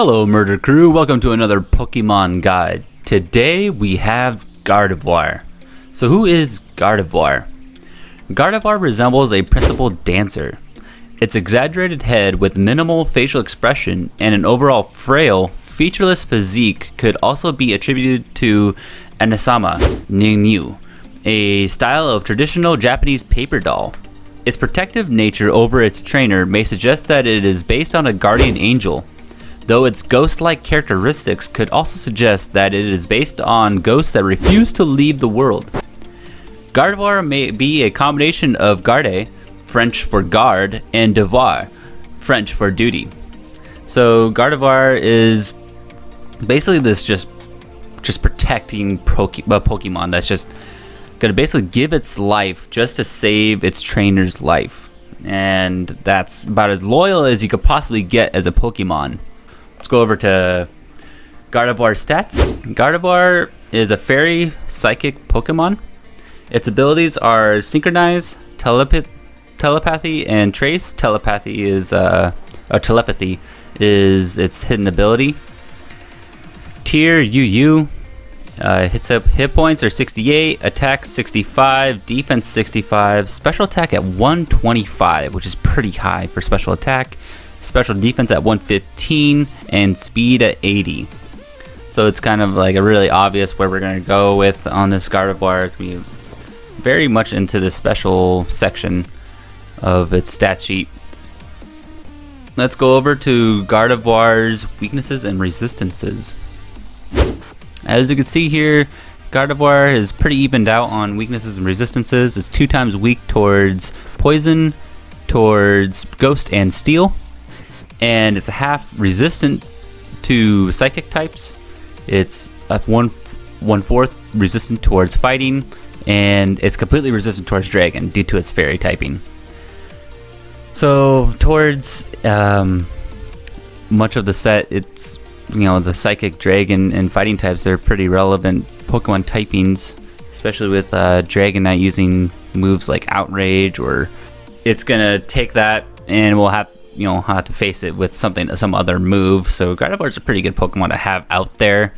Hello Murder Crew, welcome to another Pokemon guide. Today we have Gardevoir. So who is Gardevoir? Gardevoir resembles a principal dancer. Its exaggerated head with minimal facial expression and an overall frail, featureless physique could also be attributed to Anisama Ningyu, a style of traditional Japanese paper doll. Its protective nature over its trainer may suggest that it is based on a guardian angel, though its ghost-like characteristics could also suggest that it is based on ghosts that refuse to leave the world. Gardevoir may be a combination of garde, French for guard, and devoir, French for duty. So Gardevoir is basically this just protecting Pokemon that's just gonna basically give its life just to save its trainer's life, and that's about as loyal as you could possibly get as a Pokemon. Let's go over to Gardevoir's stats. Gardevoir is a fairy psychic Pokemon. Its abilities are Synchronize, Telepathy, and Trace. Telepathy is telepathy is its hidden ability. Tier UU. Hit points are 68, attack 65, defense 65, special attack at 125, which is pretty high for special attack, special defense at 115, and speed at 80. So it's kind of like a really obvious where we're going to go with on this Gardevoir. It's going to be very much into the special section of its stat sheet. Let's go over to Gardevoir's weaknesses and resistances. As you can see here, Gardevoir is pretty evened out on weaknesses and resistances. It's 2 times weak towards poison, towards ghost and steel, and it's a half resistant to psychic types. It's a one-fourth resistant towards fighting, and it's completely resistant towards dragon due to its fairy typing. So towards much of the set, it's the psychic, dragon, and fighting types are pretty relevant Pokemon typings, especially with Dragonite using moves like Outrage, or it's gonna take that and we'll have to face it with some other move. So Gardevoir is a pretty good Pokemon to have out there,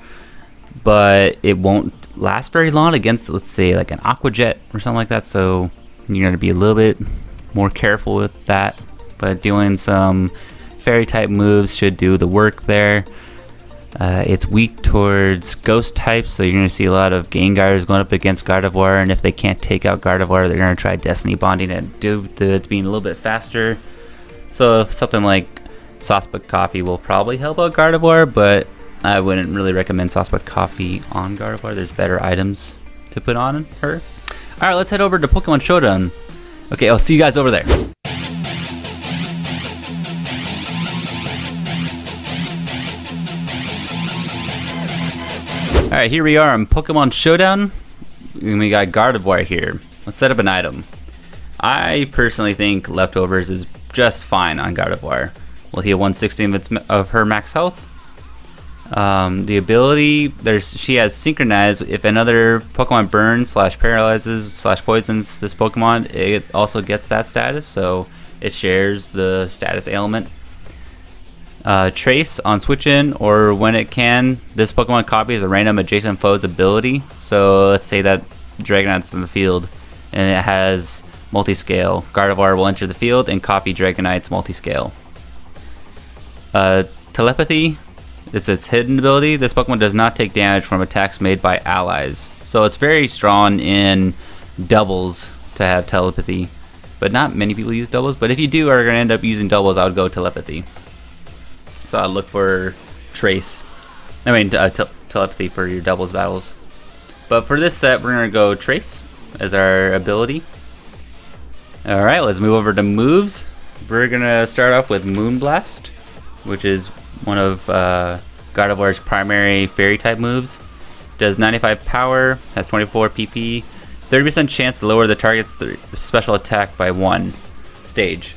but it won't last very long against, let's say, like an Aqua Jet or something like that. So you're gonna be a little bit more careful with that, but doing some fairy type moves should do the work there. It's weak towards ghost types, so you're going to see a lot of Gengars going up against Gardevoir, and if they can't take out Gardevoir, they're going to try Destiny Bonding it due to it being a little bit faster. So something like Sawsbuck Coffee will probably help out Gardevoir, but I wouldn't really recommend Sawsbuck Coffee on Gardevoir. There's better items to put on her. Alright, let's head over to Pokemon Showdown. Okay, I'll see you guys over there. Alright, here we are on Pokemon Showdown, and we got Gardevoir here. Let's set up an item. I personally think Leftovers is just fine on Gardevoir. We'll heal 160 of her max health. The ability, she has Synchronize. If another Pokemon burns, paralyzes, poisons this Pokemon, it also gets that status, so it shares the status ailment. Trace on switch in, or when it can, this Pokemon copies a random adjacent foe's ability. So let's say that Dragonite's in the field and it has multi-scale. Gardevoir will enter the field and copy Dragonite's multi-scale. Telepathy, it's its hidden ability. This Pokemon does not take damage from attacks made by allies. So it's very strong in doubles to have telepathy, but not many people use doubles. But if you are going to end up using doubles, I would go telepathy. So I'll look for Trace. Telepathy for your doubles battles. But for this set, we're going to go Trace as our ability. Alright, let's move over to moves. We're going to start off with Moonblast, which is one of Gardevoir's primary fairy type moves. Does 95 power, has 24 PP, 30% chance to lower the target's special attack by 1 stage.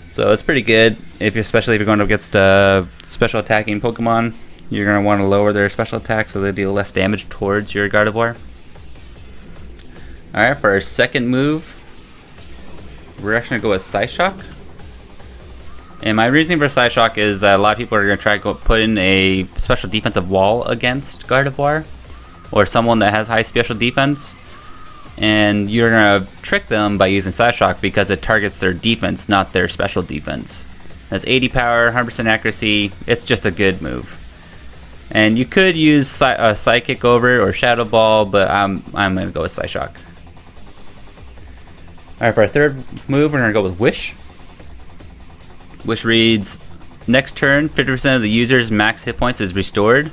So it's pretty good, especially if you're going up against special attacking Pokemon. You're going to want to lower their special attack so they deal less damage towards your Gardevoir. Alright, for our second move, we're actually going to go with Psyshock. And my reasoning for Psyshock is that a lot of people are going to try to put in a special defensive wall against Gardevoir, or someone that has high special defense, and you're going to trick them by using Psyshock because it targets their defense, not their special defense. That's 80 power, 100% accuracy. It's just a good move. And you could use Psychic over it or Shadow Ball, but I'm going to go with Psyshock. Alright, for our third move, we're going to go with Wish. Which reads, next turn, 50% of the user's max hit points is restored.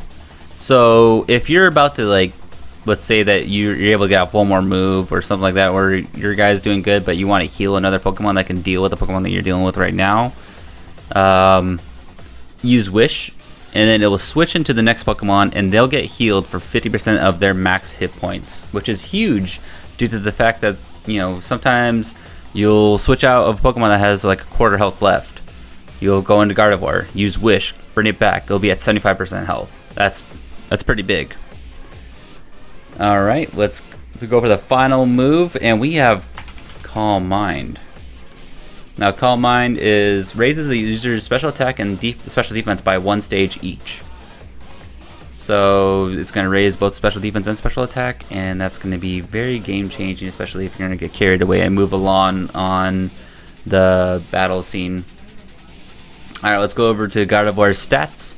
So if you're about to, like, let's say that you're able to get off one more move or something like that, where your guy's doing good, but you want to heal another Pokemon that can deal with the Pokemon that you're dealing with right now, use Wish, and then it will switch into the next Pokemon, and they'll get healed for 50% of their max hit points, which is huge due to the fact that, you know, sometimes you'll switch out of a Pokemon that has like a quarter health left. You'll go into Gardevoir, use Wish, bring it back. They'll be at 75% health. That's pretty big. All right, let's go for the final move, and we have Calm Mind. Now, Calm Mind raises the user's special attack and special defense by 1 stage each. So it's going to raise both special defense and special attack, and that's going to be very game changing, especially if you're going to get carried away and move along on the battle scene. Alright, let's go over to Gardevoir's stats.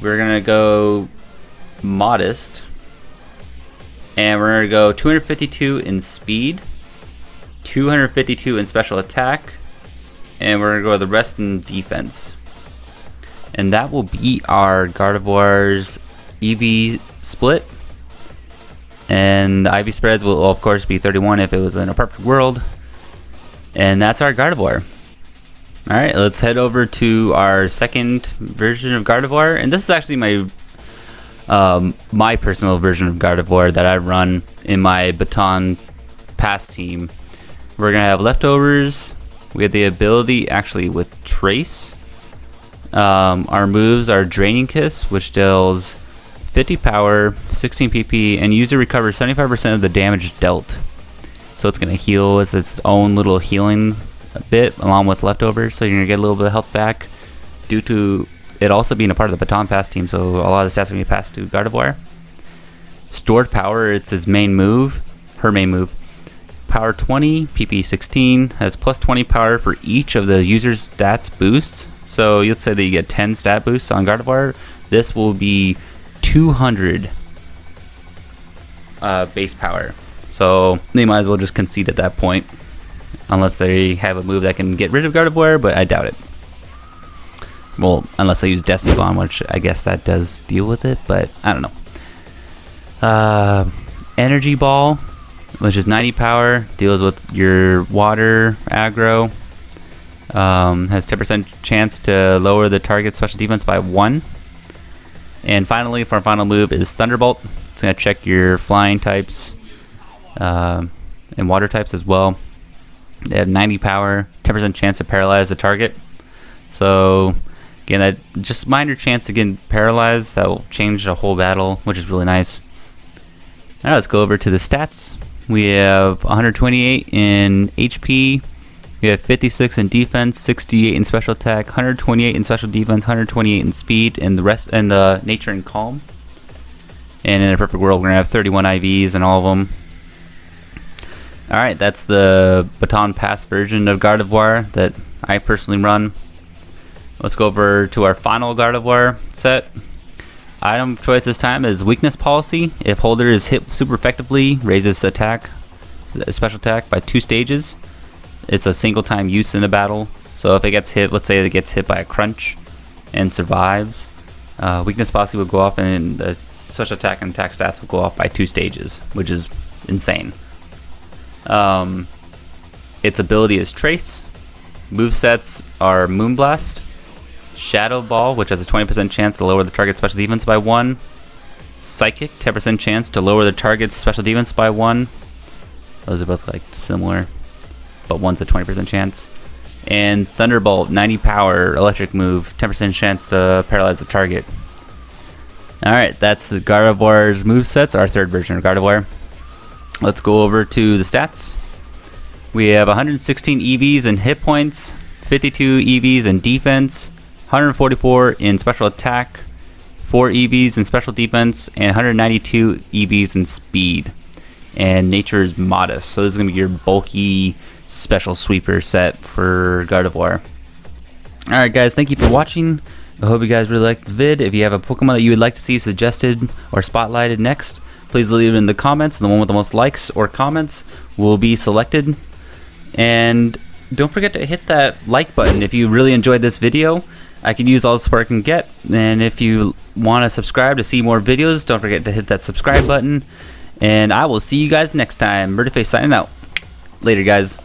We're going to go Modest. And we're going to go 252 in speed, 252 in special attack, and we're going to go the rest in defense. And that will be our Gardevoir's EV split. And the IV spreads will, of course, be 31 if it was in a perfect world. And that's our Gardevoir. Alright, let's head over to our second version of Gardevoir, and this is actually my personal version of Gardevoir that I run in my Baton pass team. We're going to have leftovers. We have the ability actually with Trace. Our moves are Draining Kiss, which deals 50 power, 16 PP, and user recovers 75% of the damage dealt. So it's going to heal as its own little healing a bit along with leftovers, so you're gonna get a little bit of health back due to it also being a part of the Baton pass team, so a lot of the stats are gonna be passed to Gardevoir. Stored power, it's his main move, her main move. Power 20, PP 16, has plus 20 power for each of the user's stats boosts. So let's say that you get 10 stat boosts on Gardevoir, this will be 200 base power. So they might as well just concede at that point. Unless they have a move that can get rid of Gardevoir, but I doubt it. Well, unless they use Destiny Bomb, which I guess that does deal with it, but I don't know. Energy Ball, which is 90 power, deals with your water aggro. Has 10% chance to lower the target's special defense by 1. And finally, for our final move is Thunderbolt. It's going to check your flying types and water types as well. They have 90 power, 10% chance to paralyze the target. So again, that just minor chance to get paralyzed. That will change the whole battle, which is really nice. Now let's go over to the stats. We have 128 in HP. We have 56 in defense, 68 in special attack, 128 in special defense, 128 in speed, and the rest in the nature and calm. And in a perfect world, we're gonna have 31 IVs and all of them. Alright, that's the Baton Pass version of Gardevoir that I personally run. Let's go over to our final Gardevoir set. Item choice this time is Weakness Policy. If holder is hit super effectively, raises attack, special attack by 2 stages. It's a single time use in a battle. So if it gets hit, let's say it gets hit by a crunch and survives, Weakness Policy will go off and the special attack and attack stats will go off by 2 stages, which is insane. Its ability is Trace. Movesets are Moonblast, Shadow Ball, which has a 20% chance to lower the target's special defense by 1. Psychic, 10% chance to lower the target's special defense by 1. Those are both like similar, but one's a 20% chance. And Thunderbolt, 90 power, electric move, 10% chance to paralyze the target. Alright, that's the Gardevoir's movesets, our third version of Gardevoir. Let's go over to the stats. We have 116 EVs and hit points, 52 EVs in defense, 144 in special attack, 4 EVs in special defense, and 192 EVs in speed. And nature is modest, so this is going to be your bulky special sweeper set for Gardevoir. Alright guys, thank you for watching. I hope you guys really liked the vid. If you have a Pokemon that you would like to see suggested or spotlighted next, please leave it in the comments. The one with the most likes or comments will be selected. And don't forget to hit that like button if you really enjoyed this video. I can use all the support I can get. And if you want to subscribe to see more videos, don't forget to hit that subscribe button. And I will see you guys next time. Murderface signing out. Later guys.